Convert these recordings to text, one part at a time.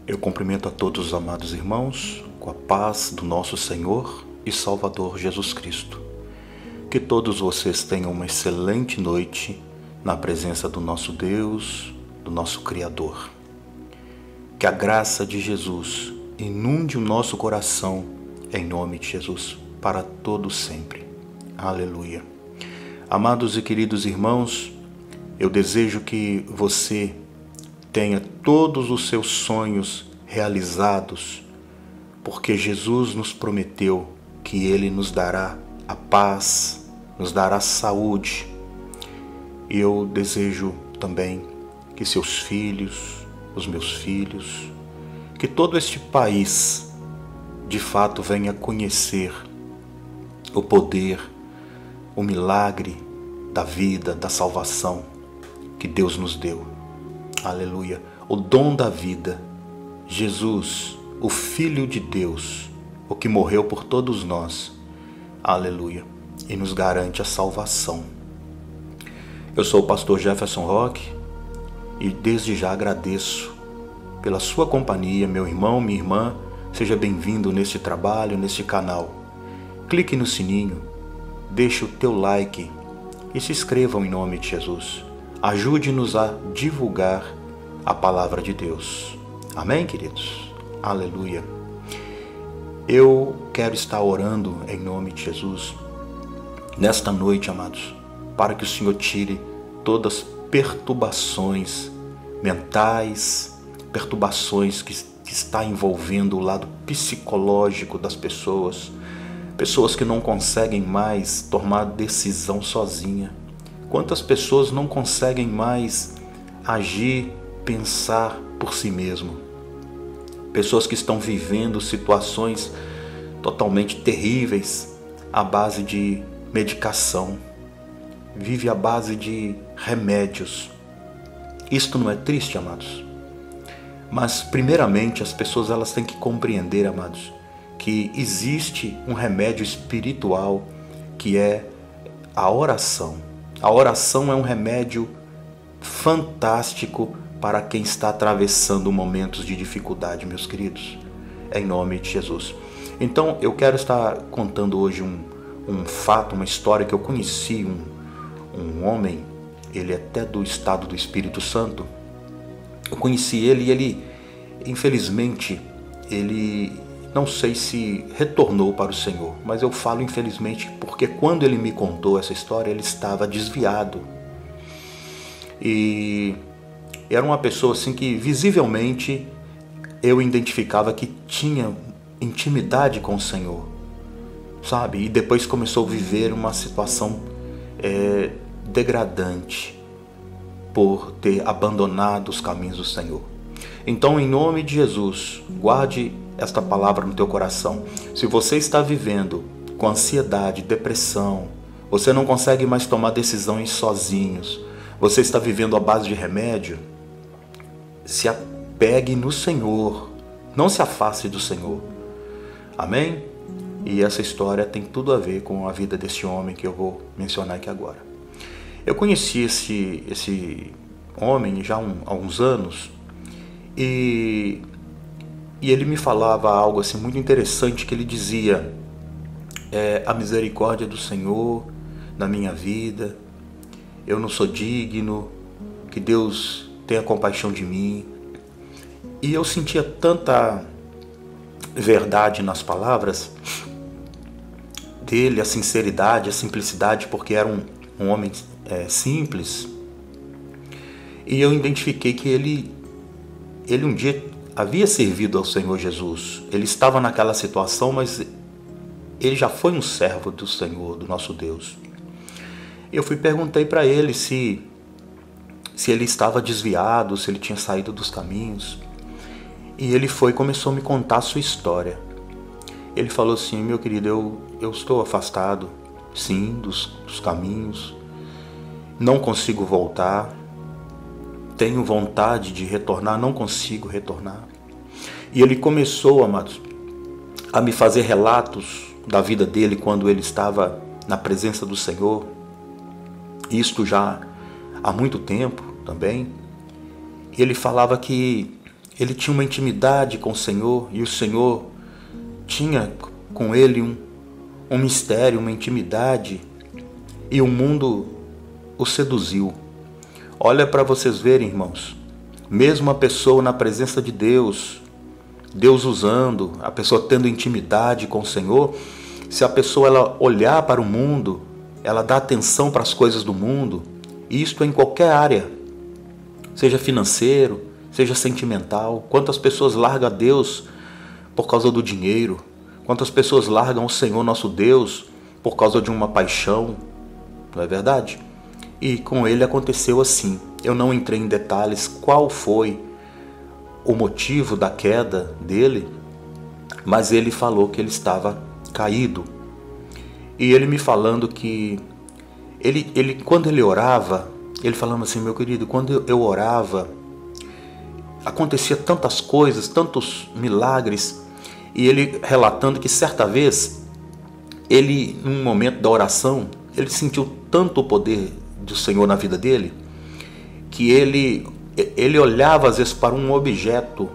Eu cumprimento a todos os amados irmãos com a paz do nosso Senhor e Salvador Jesus Cristo. Que todos vocês tenham uma excelente noite na presença do nosso Deus, do nosso Criador. Que a graça de Jesus inunde o nosso coração em nome de Jesus para todo sempre. Aleluia. Amados e queridos irmãos, eu desejo que você tenha todos os seus sonhos realizados, porque Jesus nos prometeu que Ele nos dará a paz, nos dará saúde. E eu desejo também que seus filhos, os meus filhos, que todo este país de fato venha conhecer o poder, o milagre da vida, da salvação que Deus nos deu. Aleluia. O dom da vida, Jesus, o Filho de Deus, o que morreu por todos nós. Aleluia. E nos garante a salvação. Eu sou o pastor Jefferson Roque e desde já agradeço pela sua companhia, meu irmão, minha irmã. Seja bem-vindo neste trabalho, neste canal. Clique no sininho, deixe o teu like e se inscrevam em nome de Jesus. Ajude-nos a divulgar a palavra de Deus. Amém, queridos? Aleluia. Eu quero estar orando em nome de Jesus nesta noite, amados, para que o Senhor tire todas as perturbações mentais, perturbações que está envolvendo o lado psicológico das pessoas, pessoas que não conseguem mais tomar decisão sozinha. Quantas pessoas não conseguem mais agir, pensar por si mesmo? Pessoas que estão vivendo situações totalmente terríveis à base de medicação, vive à base de remédios. Isto não é triste, amados? Mas primeiramente as pessoas elas têm que compreender, amados, que existe um remédio espiritual que é a oração. A oração é um remédio fantástico para quem está atravessando momentos de dificuldade, meus queridos, em nome de Jesus. Então eu quero estar contando hoje um fato, uma história que eu conheci, um homem, ele é até do estado do Espírito Santo. Eu conheci ele e ele, infelizmente, ele não sei se retornou para o Senhor, mas eu falo infelizmente porque quando ele me contou essa história, ele estava desviado. E era uma pessoa assim que visivelmente eu identificava que tinha intimidade com o Senhor, sabe? E depois começou a viver uma situação degradante por ter abandonado os caminhos do Senhor. Então, em nome de Jesus, guarde esta palavra no teu coração. Se você está vivendo com ansiedade, depressão, você não consegue mais tomar decisões sozinhos, você está vivendo à base de remédio, se apegue no Senhor, não se afaste do Senhor. Amém? E essa história tem tudo a ver com a vida desse homem que eu vou mencionar aqui agora. Eu conheci esse homem já há uns anos e ele me falava algo assim muito interessante, que ele dizia: a misericórdia do Senhor na minha vida, eu não sou digno, que Deus tenha compaixão de mim. E eu sentia tanta verdade nas palavras dele, a sinceridade, a simplicidade, porque era um homem simples. E eu identifiquei que ele um dia havia servido ao Senhor Jesus. Ele estava naquela situação, mas ele já foi um servo do Senhor, do nosso Deus. Eu perguntei para ele se ele estava desviado, se ele tinha saído dos caminhos. E ele começou a me contar a sua história. Ele falou assim: meu querido, eu estou afastado, sim, dos caminhos. Não consigo voltar. Tenho vontade de retornar, não consigo retornar. E ele começou, amados, a me fazer relatos da vida dele quando ele estava na presença do Senhor. Isto já há muito tempo também. E ele falava que ele tinha uma intimidade com o Senhor, e o Senhor tinha com ele um mistério, uma intimidade, e o mundo o seduziu. Olha para vocês verem, irmãos, mesmo a pessoa na presença de Deus, Deus usando, a pessoa tendo intimidade com o Senhor, se a pessoa ela olhar para o mundo, ela dá atenção para as coisas do mundo, e isto em qualquer área, seja financeiro, seja sentimental. Quantas pessoas largam a Deus por causa do dinheiro? Quantas pessoas largam o Senhor nosso Deus por causa de uma paixão? Não é verdade? E com ele aconteceu assim. Eu não entrei em detalhes qual foi o motivo da queda dele, mas ele falou que ele estava caído. E ele me falando que quando ele orava, ele falando assim: meu querido, quando eu orava, acontecia tantas coisas, tantos milagres. E ele relatando que certa vez, ele, num momento da oração, ele sentiu tanto o poder do Senhor na vida dele, que ele olhava às vezes para um objeto.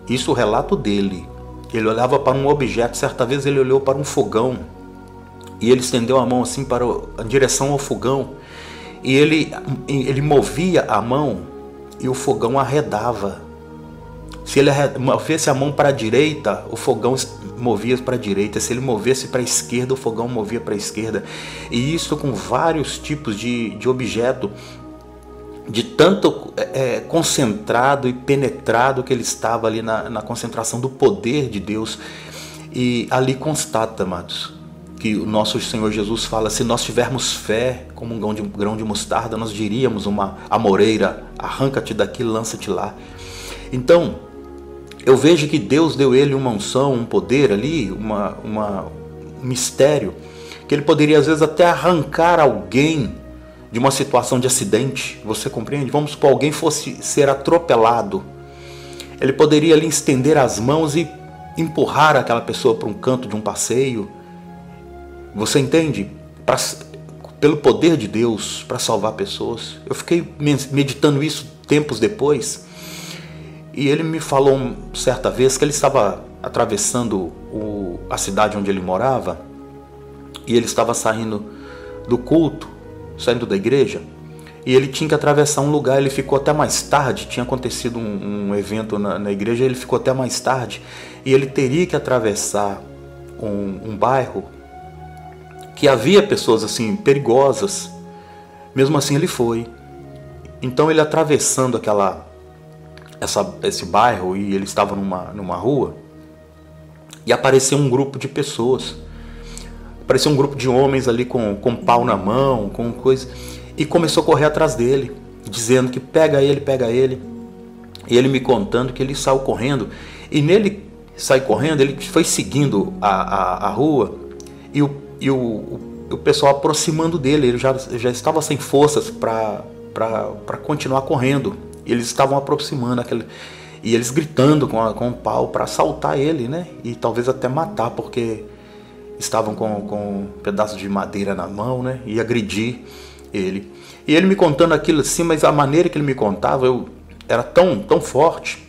Isso é o relato dele. Ele olhava para um objeto. Certa vez ele olhou para um fogão, e ele estendeu a mão assim em direção ao fogão, e ele movia a mão e o fogão arredava. Se ele movesse a mão para a direita, o fogão movia para a direita. Se ele movesse para a esquerda, o fogão movia para a esquerda. E isso com vários tipos de objeto, de tanto concentrado e penetrado que ele estava ali na concentração do poder de Deus. E ali constata, amados, que o nosso Senhor Jesus fala: se nós tivermos fé como um grão de mostarda, nós diríamos uma amoreira: arranca-te daqui, lança-te lá. Então, eu vejo que Deus deu ele uma unção, um poder ali, um mistério, que ele poderia às vezes até arrancar alguém de uma situação de acidente. Você compreende? Vamos supor, alguém fosse ser atropelado. Ele poderia ali estender as mãos e empurrar aquela pessoa para um canto de um passeio. Você entende? Pelo poder de Deus, para salvar pessoas. Eu fiquei meditando isso tempos depois. E ele me falou certa vez que ele estava atravessando a cidade onde ele morava, e ele estava saindo do culto, saindo da igreja, e ele tinha que atravessar um lugar. Ele ficou até mais tarde. Tinha acontecido um evento na igreja, ele ficou até mais tarde, e ele teria que atravessar um bairro que havia pessoas assim perigosas. Mesmo assim ele foi. Então ele atravessando esse bairro, e ele estava numa rua, e apareceu um grupo de pessoas. Apareceu um grupo de homens ali com pau na mão, com coisa, e começou a correr atrás dele, dizendo que pega ele, pega ele. E ele me contando que ele saiu correndo, e nele sair correndo, ele foi seguindo a rua, e o pessoal aproximando dele. Ele já estava sem forças para continuar correndo. Eles estavam aproximando e eles gritando com o pau para assaltar ele, né? E talvez até matar, porque estavam com um pedaço de madeira na mão, né? E agredir ele. E ele me contando aquilo assim, mas a maneira que ele me contava era tão forte.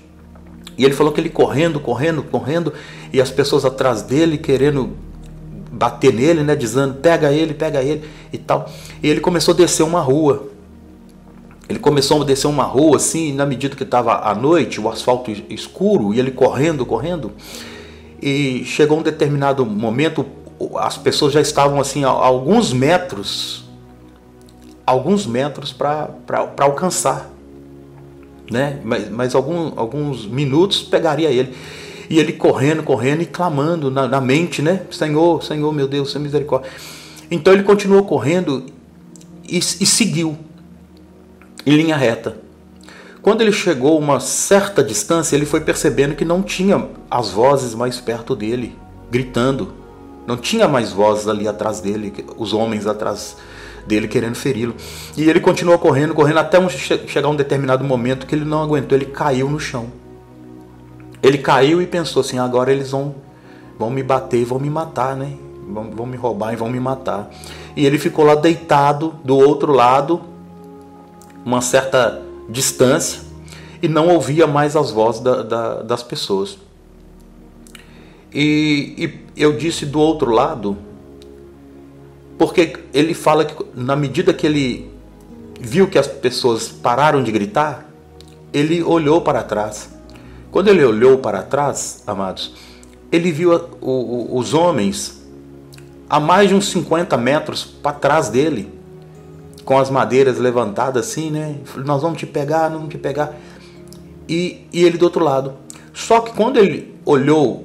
E ele falou que ele correndo, e as pessoas atrás dele querendo bater nele, né? Dizendo: pega ele e tal. E ele começou a descer uma rua. Ele começou a descer uma rua assim, e na medida que estava à noite, o asfalto escuro, e ele correndo, e chegou um determinado momento, as pessoas já estavam assim a alguns metros para alcançar, né? Mas alguns minutos pegaria ele. E ele correndo e clamando na mente, né? Senhor, meu Deus, sem misericórdia. Então ele continuou correndo e seguiu em linha reta. Quando ele chegou a uma certa distância, ele foi percebendo que não tinha as vozes mais perto dele, gritando. Não tinha mais vozes ali atrás dele, os homens atrás dele querendo feri-lo. E ele continuou correndo até chegar um determinado momento que ele não aguentou, ele caiu no chão. Ele caiu e pensou assim: agora eles vão me bater e vão me matar, né? Vão me roubar e vão me matar. E ele ficou lá deitado do outro lado, uma certa distância, e não ouvia mais as vozes das pessoas. E eu disse do outro lado, porque ele fala que na medida que ele viu que as pessoas pararam de gritar, ele olhou para trás. Quando ele olhou para trás, amados, ele viu os homens a mais de uns 50 metros para trás dele, com as madeiras levantadas assim, né? Nós vamos te pegar, não vamos te pegar. E ele do outro lado. Só que quando ele olhou,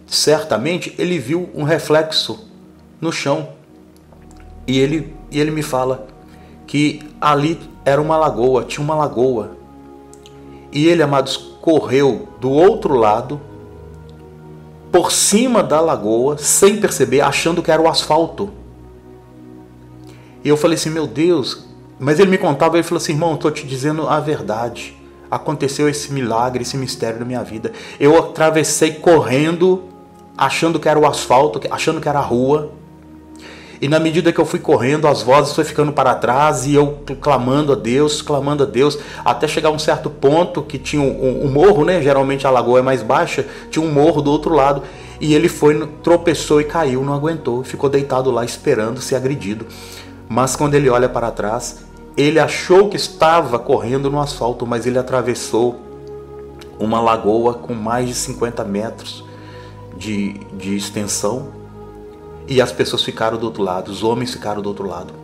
certamente, ele viu um reflexo no chão. E ele me fala que ali era uma lagoa, tinha uma lagoa. E ele, amados, correu do outro lado, por cima da lagoa, sem perceber, achando que era o asfalto. E eu falei assim, meu Deus. Mas ele me contava, ele falou assim, irmão, eu estou te dizendo a verdade. Aconteceu esse milagre, esse mistério na minha vida. Eu atravessei correndo, achando que era o asfalto, achando que era a rua. E na medida que eu fui correndo, as vozes foram ficando para trás e eu clamando a Deus, até chegar a um certo ponto que tinha um morro, né? Geralmente a lagoa é mais baixa, tinha um morro do outro lado. E ele tropeçou e caiu, não aguentou, ficou deitado lá esperando ser agredido. Mas quando ele olha para trás, ele achou que estava correndo no asfalto, mas ele atravessou uma lagoa com mais de 50 metros de extensão. E as pessoas ficaram do outro lado, os homens ficaram do outro lado.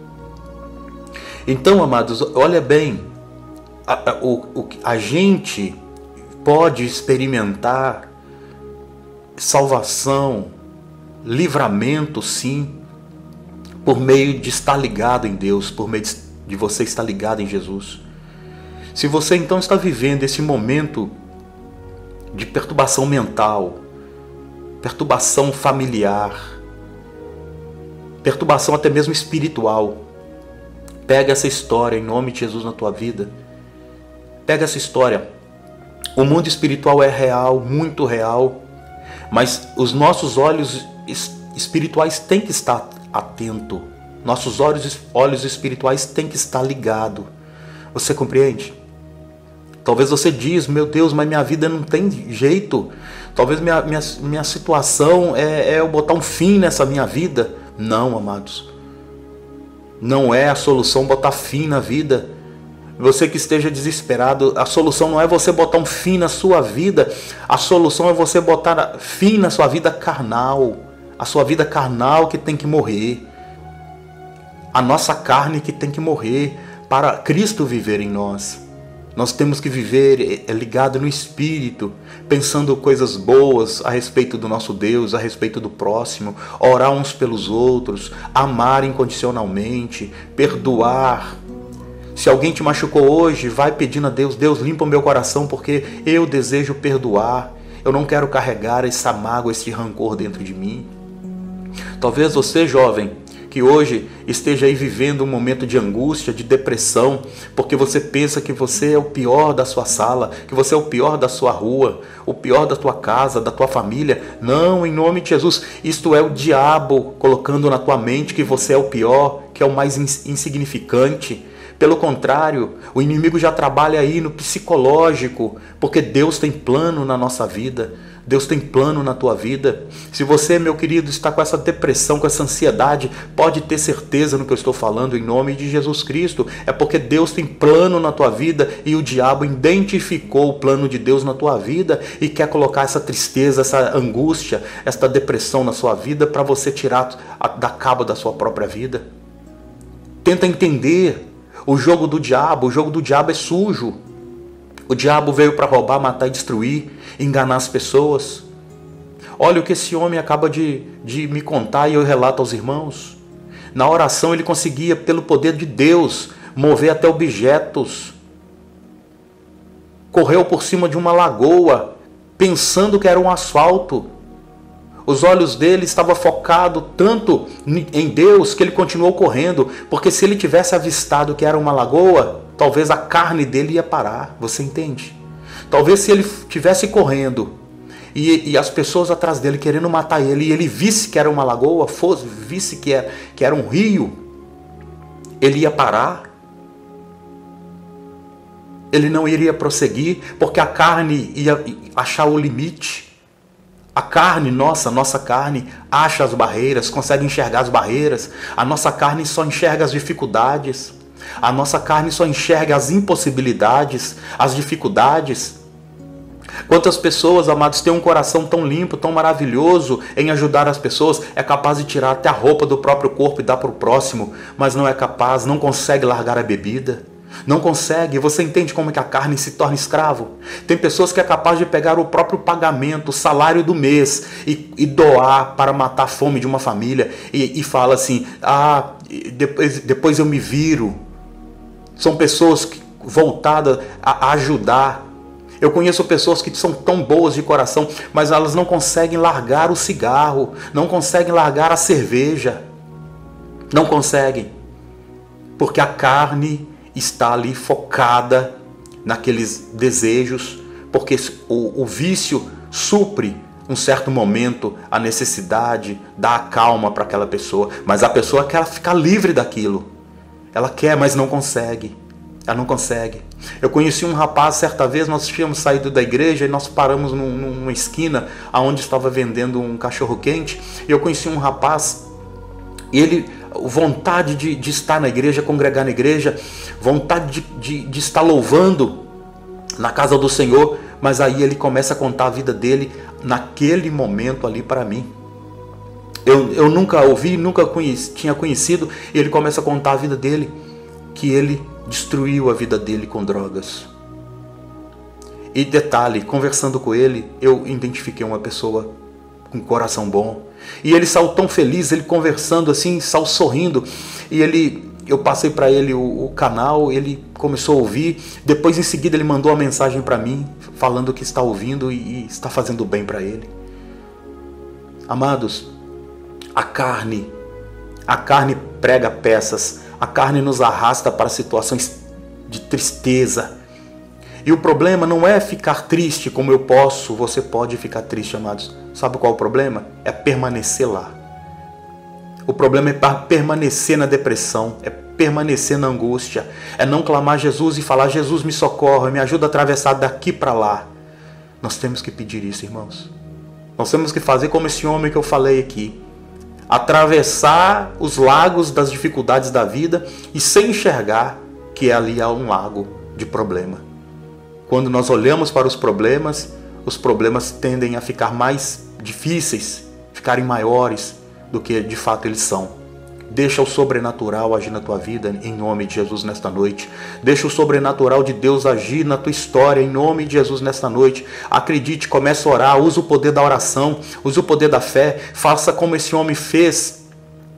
Então, amados, olha bem, a gente pode experimentar salvação, livramento, sim, por meio de estar ligado em Deus, por meio de você estar ligado em Jesus. Se você então está vivendo esse momento de perturbação mental, perturbação familiar, perturbação até mesmo espiritual, pega essa história em nome de Jesus na tua vida. Pega essa história. O mundo espiritual é real, muito real, mas os nossos olhos espirituais têm que estar atento. Nossos olhos espirituais têm que estar ligados. Você compreende? Talvez você diz, meu Deus, mas minha vida não tem jeito. Talvez minha situação é eu botar um fim nessa minha vida. Não, amados. Não é a solução botar fim na vida. Você que esteja desesperado, a solução não é você botar um fim na sua vida. A solução é você botar fim na sua vida carnal. A sua vida carnal que tem que morrer. A nossa carne que tem que morrer para Cristo viver em nós. Nós temos que viver ligado no Espírito, pensando coisas boas a respeito do nosso Deus, a respeito do próximo, orar uns pelos outros, amar incondicionalmente, perdoar. Se alguém te machucou hoje, vai pedindo a Deus, Deus limpa o meu coração porque eu desejo perdoar. Eu não quero carregar essa mágoa, esse rancor dentro de mim. Talvez você, jovem, que hoje esteja aí vivendo um momento de angústia, de depressão, porque você pensa que você é o pior da sua sala, que você é o pior da sua rua, o pior da tua casa, da tua família. Não, em nome de Jesus, isto é o diabo colocando na tua mente que você é o pior, que é o mais insignificante. Pelo contrário, o inimigo já trabalha aí no psicológico, porque Deus tem plano na nossa vida. Deus tem plano na tua vida. Se você, meu querido, está com essa depressão, com essa ansiedade, pode ter certeza no que eu estou falando em nome de Jesus Cristo. É porque Deus tem plano na tua vida e o diabo identificou o plano de Deus na tua vida e quer colocar essa tristeza, essa angústia, essa depressão na sua vida para você tirar da cabo da sua própria vida. Tenta entender o jogo do diabo é sujo. O diabo veio para roubar, matar e destruir, enganar as pessoas. Olha o que esse homem acaba de me contar e eu relato aos irmãos. Na oração ele conseguia, pelo poder de Deus, mover até objetos. Correu por cima de uma lagoa, pensando que era um asfalto. Os olhos dele estavam focados tanto em Deus que ele continuou correndo, porque se ele tivesse avistado que era uma lagoa, talvez a carne dele ia parar, você entende? Talvez se ele estivesse correndo e as pessoas atrás dele querendo matar ele, e ele visse que era uma lagoa, visse que era um rio, ele ia parar. Ele não iria prosseguir, porque a carne ia achar o limite. A carne, nossa carne, acha as barreiras, consegue enxergar as barreiras. A nossa carne só enxerga as dificuldades. A nossa carne só enxerga as impossibilidades, as dificuldades. Quantas pessoas, amados, têm um coração tão limpo, tão maravilhoso em ajudar as pessoas, é capaz de tirar até a roupa do próprio corpo e dar para o próximo, mas não é capaz, não consegue largar a bebida. Não consegue. Você entende como é que a carne se torna escravo? Tem pessoas que é capaz de pegar o próprio pagamento, o salário do mês e doar para matar a fome de uma família e fala assim, depois eu me viro. São pessoas voltadas a ajudar. Eu conheço pessoas que são tão boas de coração, mas elas não conseguem largar o cigarro, não conseguem largar a cerveja. Não conseguem. Porque a carne está ali focada naqueles desejos, porque o vício supre um certo momento a necessidade, dá a calma para aquela pessoa, mas a pessoa quer ficar livre daquilo. Ela quer, mas não consegue. Ela não consegue. Eu conheci um rapaz, certa vez, nós tínhamos saído da igreja e nós paramos numa esquina onde estava vendendo um cachorro-quente, e eu conheci um rapaz, e ele, vontade de estar na igreja, congregar na igreja, vontade de estar louvando na casa do Senhor, mas aí ele começa a contar a vida dele naquele momento ali para mim. Eu nunca ouvi, tinha conhecido, e ele começa a contar a vida dele, que ele destruiu a vida dele com drogas. E detalhe, conversando com ele, eu identifiquei uma pessoa com coração bom. E ele saiu tão feliz, ele conversando assim, saiu sorrindo. E eu passei para ele o canal, ele começou a ouvir. Depois, em seguida, ele mandou uma mensagem para mim, falando que está ouvindo e está fazendo bem para ele. Amados, a carne prega peças. A carne nos arrasta para situações de tristeza. E o problema não é ficar triste como eu posso, você pode ficar triste, amados. Sabe qual é o problema? É permanecer lá. O problema é permanecer na depressão, é permanecer na angústia, é não clamar a Jesus e falar, Jesus me socorre, me ajuda a atravessar daqui para lá. Nós temos que pedir isso, irmãos. Nós temos que fazer como esse homem que eu falei aqui. Atravessar os lagos das dificuldades da vida e sem enxergar que ali há um lago de problema. Quando nós olhamos para os problemas tendem a ficar mais difíceis, ficarem maiores do que de fato eles são. Deixa o sobrenatural agir na tua vida, em nome de Jesus, nesta noite. Deixa o sobrenatural de Deus agir na tua história, em nome de Jesus, nesta noite. Acredite, comece a orar, use o poder da oração, use o poder da fé. Faça como esse homem fez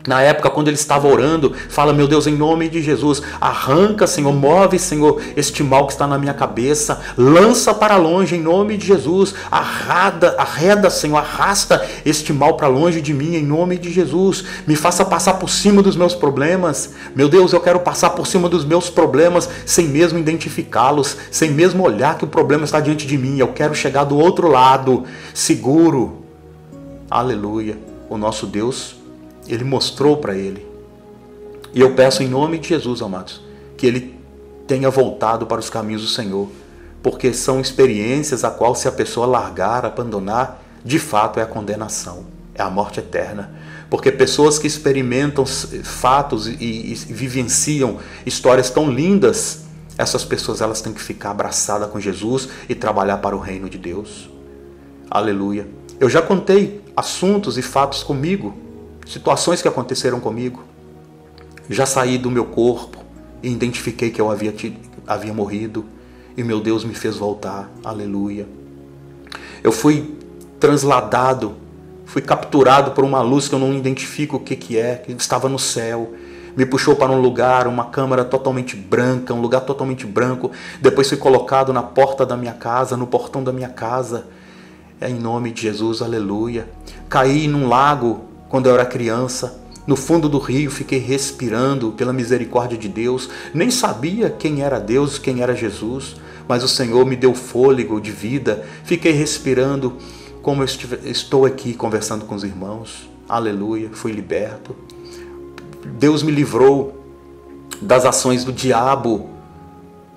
na época quando ele estava orando. Fala, meu Deus, em nome de Jesus, arranca, Senhor, move, Senhor, este mal que está na minha cabeça, lança para longe, em nome de Jesus, arreda, Senhor, arrasta este mal para longe de mim, em nome de Jesus, me faça passar por cima dos meus problemas. Meu Deus, eu quero passar por cima dos meus problemas, sem mesmo identificá-los, sem mesmo olhar que o problema está diante de mim, eu quero chegar do outro lado, seguro. Aleluia, o nosso Deus, Ele mostrou para ele. E eu peço em nome de Jesus, amados, que ele tenha voltado para os caminhos do Senhor. Porque são experiências a qual, se a pessoa largar, abandonar, de fato é a condenação. É a morte eterna. Porque pessoas que experimentam fatos e vivenciam histórias tão lindas, essas pessoas elas têm que ficar abraçadas com Jesus e trabalhar para o reino de Deus. Aleluia. Eu já contei assuntos e fatos comigo, situações que aconteceram comigo. Já saí do meu corpo e identifiquei que eu havia morrido. E meu Deus me fez voltar. Aleluia. Eu fui transladado, fui capturado por uma luz que eu não identifico o que é, que estava no céu. Me puxou para um lugar, uma câmara totalmente branca, um lugar totalmente branco. Depois fui colocado na porta da minha casa, no portão da minha casa. Em nome de Jesus, aleluia. Caí num lago quando eu era criança, no fundo do rio, fiquei respirando pela misericórdia de Deus. Nem sabia quem era Deus, quem era Jesus, mas o Senhor me deu fôlego de vida. Fiquei respirando como eu estou aqui conversando com os irmãos. Aleluia, fui liberto. Deus me livrou das ações do diabo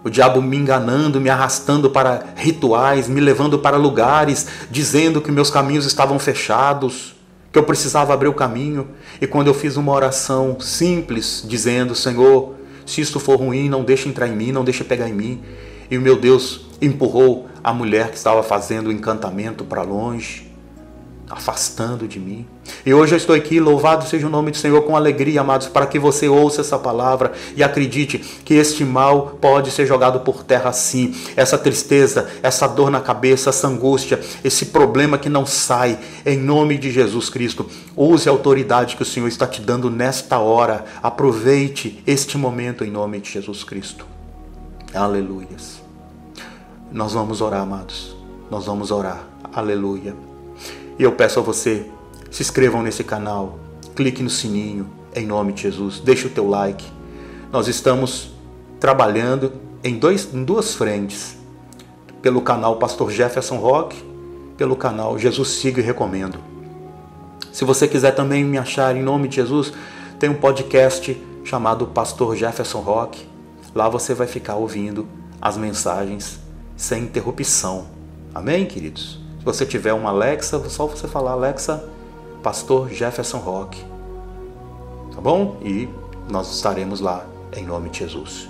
O diabo me enganando, me arrastando para rituais, me levando para lugares, dizendo que meus caminhos estavam fechados, que eu precisava abrir o caminho. E quando eu fiz uma oração simples, dizendo: Senhor, se isto for ruim, não deixe entrar em mim, não deixe pegar em mim. E o meu Deus empurrou a mulher que estava fazendo o encantamento para longe, afastando de mim. E hoje eu estou aqui, louvado seja o nome do Senhor, com alegria, amados, para que você ouça essa palavra e acredite que este mal pode ser jogado por terra sim. Essa tristeza, essa dor na cabeça, essa angústia, esse problema que não sai, em nome de Jesus Cristo. Use a autoridade que o Senhor está te dando nesta hora. Aproveite este momento em nome de Jesus Cristo. Aleluias. Nós vamos orar, amados. Nós vamos orar. Aleluia. E eu peço a você, se inscrevam nesse canal, clique no sininho, em nome de Jesus, deixe o teu like. Nós estamos trabalhando em duas frentes, pelo canal Pastor Jefferson Roque, pelo canal Jesus Sigo e Recomendo. Se você quiser também me achar em nome de Jesus, tem um podcast chamado Pastor Jefferson Roque. Lá você vai ficar ouvindo as mensagens sem interrupção. Amém, queridos? Se você tiver uma Alexa, é só você falar: Alexa, Pastor Jefferson Roque. Tá bom? E nós estaremos lá em nome de Jesus.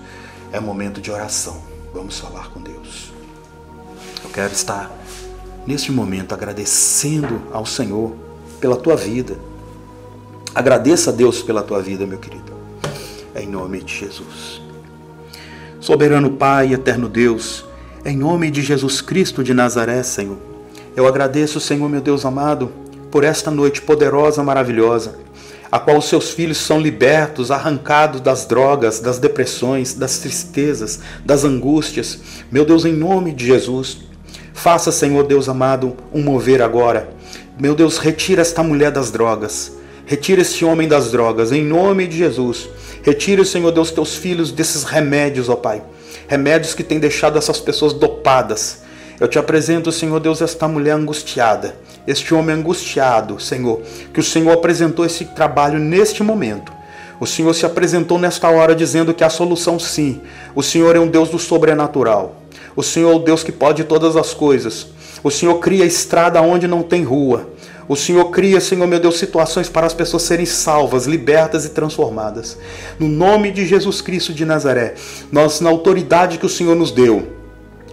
É momento de oração. Vamos falar com Deus. Eu quero estar neste momento agradecendo ao Senhor pela tua vida. Agradeça a Deus pela tua vida, meu querido. Em nome de Jesus. Soberano Pai, eterno Deus, em nome de Jesus Cristo de Nazaré, Senhor, eu agradeço, Senhor, meu Deus amado, por esta noite poderosa, maravilhosa, a qual os seus filhos são libertos, arrancados das drogas, das depressões, das tristezas, das angústias. Meu Deus, em nome de Jesus, faça, Senhor Deus amado, um mover agora. Meu Deus, retira esta mulher das drogas, retira este homem das drogas, em nome de Jesus. Retira, Senhor Deus, teus filhos desses remédios, ó Pai, remédios que têm deixado essas pessoas dopadas. Eu te apresento, Senhor Deus, esta mulher angustiada, este homem angustiado, Senhor, que o Senhor apresentou esse trabalho neste momento. O Senhor se apresentou nesta hora dizendo que a solução sim. O Senhor é um Deus do sobrenatural. O Senhor é o Deus que pode todas as coisas. O Senhor cria estrada onde não tem rua. O Senhor cria, Senhor meu Deus, situações para as pessoas serem salvas, libertas e transformadas. No nome de Jesus Cristo de Nazaré, nós, na autoridade que o Senhor nos deu,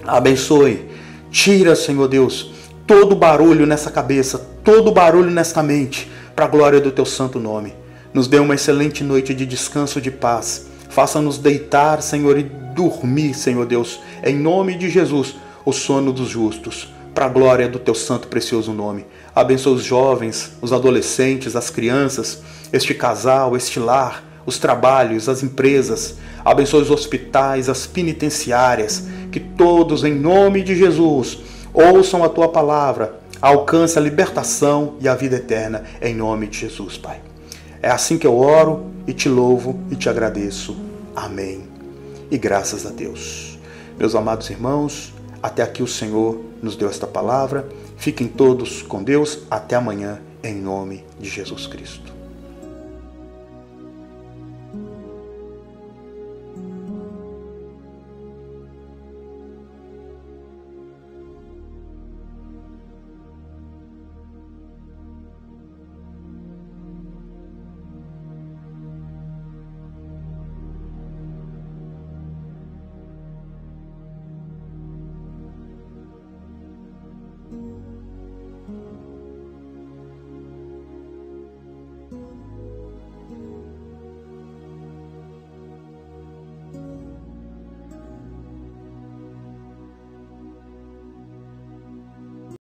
abençoe. Tira, Senhor Deus, todo barulho nessa cabeça, todo barulho nesta mente, para a glória do teu santo nome. Nos dê uma excelente noite de descanso, de paz. Faça-nos deitar, Senhor, e dormir, Senhor Deus, em nome de Jesus, o sono dos justos, para a glória do teu santo precioso nome. Abençoa os jovens, os adolescentes, as crianças, este casal, este lar, os trabalhos, as empresas. Abençoa os hospitais, as penitenciárias, que todos, em nome de Jesus, ouçam a tua palavra, alcance a libertação e a vida eterna, em nome de Jesus, Pai. É assim que eu oro e te louvo e te agradeço. Amém. E graças a Deus. Meus amados irmãos, até aqui o Senhor nos deu esta palavra. Fiquem todos com Deus. Até amanhã, em nome de Jesus Cristo.